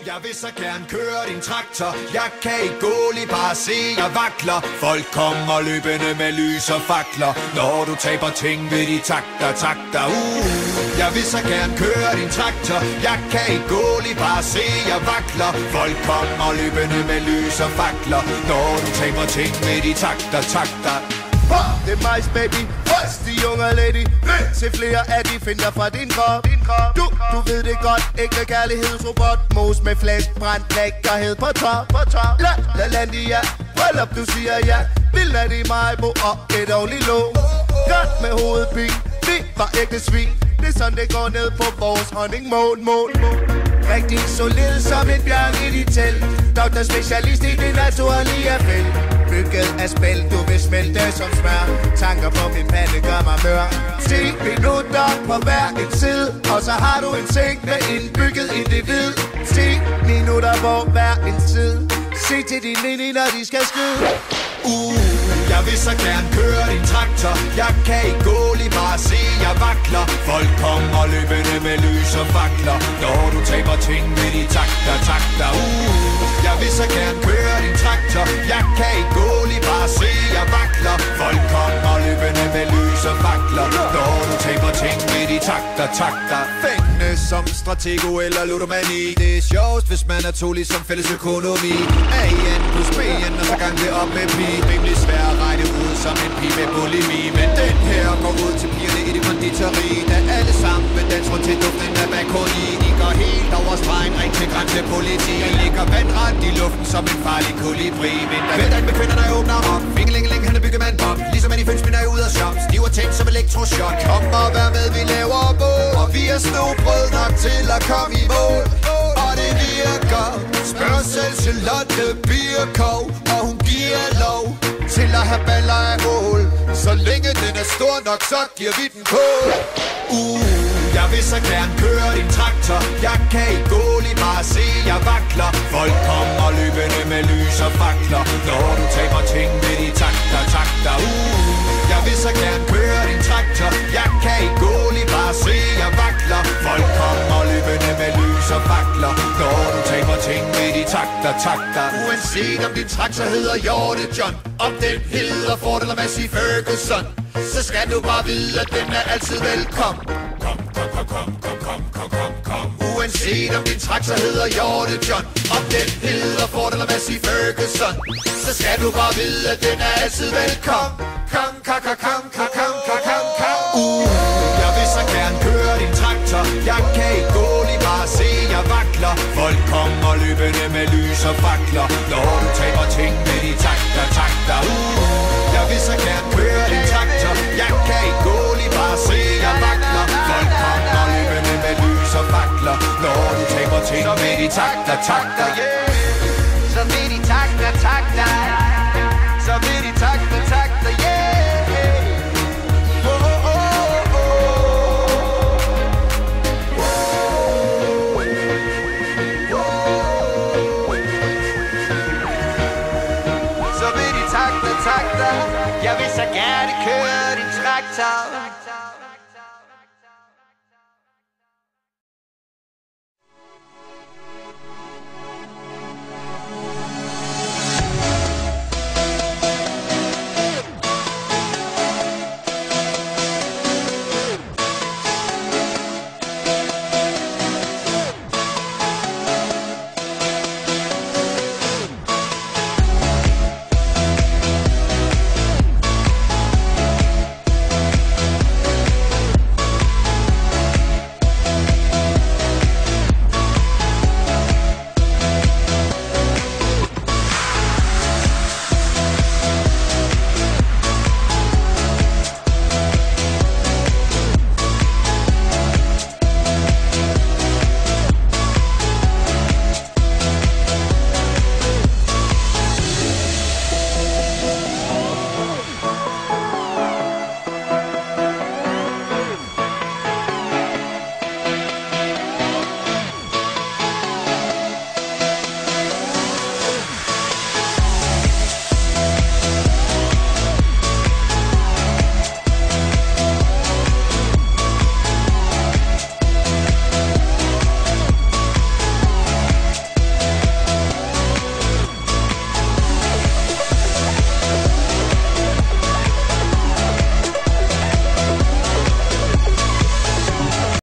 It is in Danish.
Jeg vil så gerne køre din traktor. Jeg kan ikke gå lige bare se, jeg vakler. Folk kommer løbende med lys og fakler. Når du taber ting ved de takter. Jeg vil så gerne køre din traktor. Jeg kan ikke gå lige bare se, jeg vakler. Folk kommer løbende med lys og fakler. Når du taber ting ved de takter. Det er mig, baby, de unge lady. Se flere af de finder fra din krop. Du ved det godt, ægte kærlighedsrobot. Mos med flæsk, brændt lækkerhed på top. La Landia, hold op, du siger ja. Vil lade i mig bo og et ordentligt låg. Godt med hovedpine, vi var ægte svin. Det er sådan, det går ned på vores honningsmål. Rigtig solid som en bjørn i dit telt. Doktor specialist i det naturlige felt. Bygget af spil, du vil smelte som smør. Tanker på min pande gør mig mør. 10 minutter på hver en side. Og så har du en seng med indbygget individ. 10 minutter på hver en side. Se til din mini, når de skal skyde. Jeg vil så gerne køre din traktor. Jeg kan ikke gå lige bare se, jeg vakler. Folk kommer løbende med lys og fakler. Når du taber ting med de takter. Jeg vil så gerne køre din traktor. Jeg kan ikke gå lige bare se, jeg vakler. Folk kommer løbende med lys og fakler. Når du taber ting med de takter. Fængende som stratego eller ludomani. Det er sjovest, hvis man er to ligesom fælles økonomi. AN plus BN, og så gang det op med pi. Rimelig svær at regne ud som en pige med bulimi. Men den her går ud til pigerne i det konditori. Da alle sammen vil danse rundt til duften af bakoni. De går helt over stregen, ring til grænsepoliti. Jeg ligger vandret i luften som en farlig kolibri. Vinter med kvinderne åbner op. Fingelingeling, han er byggemand Bob. Ligesom en i 5 spinner ud af shop. Stiv og tændt som elektroshot. Kom og vær med, vi laver bål. Og vi er snobrød nok til at komme i mål. Og det virker. Spørg selv Charlotte Birkov. Og hun giver lov til at have baller af ål. Så længe den er stor nok, så giver vi den kål. Jeg vil så gerne køre din traktor. Jeg kan ikke gå lige bare se, jeg vakler. Folk kommer løbende med lys og fakler. Når du taber ting med de takter. Jeg vil så gerne køre din traktor. Jeg kan ikke gå lige bare se, jeg vakler. Folk kommer løbende med lys og fakler. Når du taber ting med de takter. Uanset om din traktor hedder Hjorte John, om den hedder Ford eller Massey Ferguson, så skal du bare vide, at den er altid velkommen. Kom. Uanset om din traktor hedder Hjorte John, om den hedder Ford eller Massey Ferguson, så skal du bare vide, at den er altid velkommen. Kom. Jeg vil så gerne køre din traktor. Jeg kan ikke gå lige bare se, jeg vakler. Folk kommer løbende med lys og fakler. Når du taber ting med de takter. Jeg vil så gerne køre din traktor. Jeg kan ikke gå lige bare se, jeg vakler. Folk kommer løbende med lys og fakler. Når du taber ting med de takter. Så med de takter. Så med de takter, yeah. Så vil de takter. Jeg vil så gerne køre din traktor.